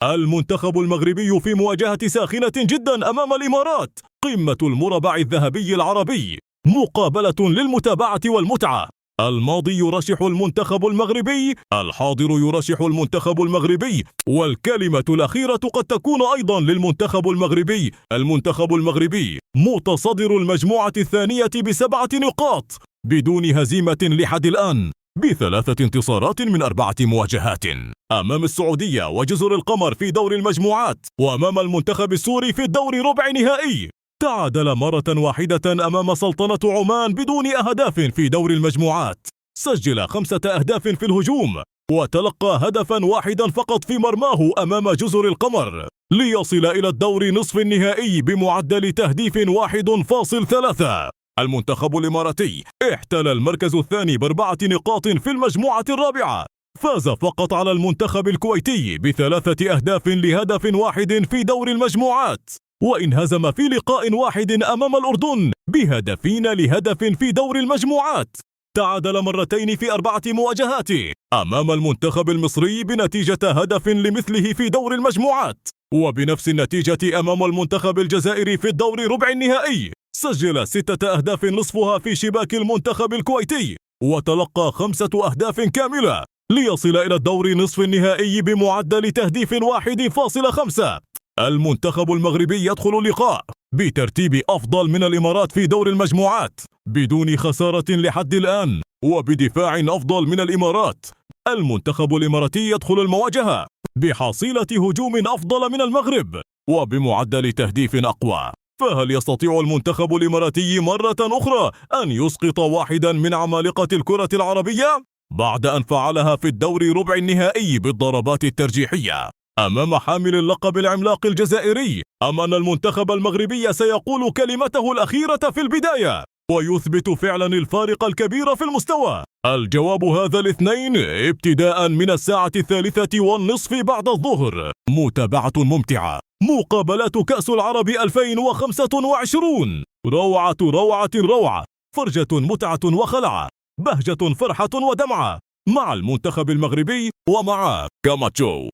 المنتخب المغربي في مواجهة ساخنة جدا أمام الإمارات، قمة المربع الذهبي العربي، مقابلة للمتابعة والمتعة. الماضي يرشح المنتخب المغربي، الحاضر يرشح المنتخب المغربي، والكلمة الأخيرة قد تكون أيضا للمنتخب المغربي. المنتخب المغربي متصدر المجموعة الثانية ب7 نقاط بدون هزيمة لحد الآن، ب3 انتصارات من 4 مواجهات، أمام السعودية وجزر القمر في دور المجموعات، وأمام المنتخب السوري في الدور ربع نهائي. تعادل مرة واحدة أمام سلطنة عمان بدون أهداف في دور المجموعات، سجل 5 أهداف في الهجوم، وتلقى هدفا واحدا فقط في مرماه أمام جزر القمر، ليصل إلى الدور نصف النهائي بمعدل تهديف 1.3. المنتخب الإماراتي احتل المركز الثاني ب4 نقاط في المجموعة الرابعة، فاز فقط على المنتخب الكويتي ب3 أهداف لهدف واحد في دور المجموعات، وانهزم في لقاء واحد أمام الأردن بهدفين لهدف في دور المجموعات. تعادل مرتين في 4 مواجهات أمام المنتخب المصري بنتيجة هدف لمثله في دور المجموعات، وبنفس النتيجة أمام المنتخب الجزائري في الدور ربع النهائي، سجل 6 أهداف نصفها في شباك المنتخب الكويتي، وتلقى 5 أهداف كاملة، ليصل إلى الدور نصف النهائي بمعدل تهديف 1.5. المنتخب المغربي يدخل اللقاء بترتيب أفضل من الإمارات في دور المجموعات بدون خسارة لحد الآن، وبدفاع أفضل من الإمارات. المنتخب الإماراتي يدخل المواجهة بحصيلة هجوم أفضل من المغرب وبمعدل تهديف أقوى، فهل يستطيع المنتخب الإماراتي مرة أخرى أن يسقط واحدا من عمالقة الكرة العربية بعد أن فعلها في الدور ربع النهائي بالضربات الترجيحية أمام حامل اللقب العملاق الجزائري، أم أن المنتخب المغربي سيقول كلمته الأخيرة في البداية ويثبت فعلا الفارق الكبير في المستوى؟ الجواب هذا الاثنين ابتداء من الساعة 3:30 بعد الظهر. متابعة ممتعة، مقابلات كأس العرب 2025، روعة روعة روعة، فرجة متعة وخلعة، بهجة فرحة ودمعة، مع المنتخب المغربي ومع كاماتشو.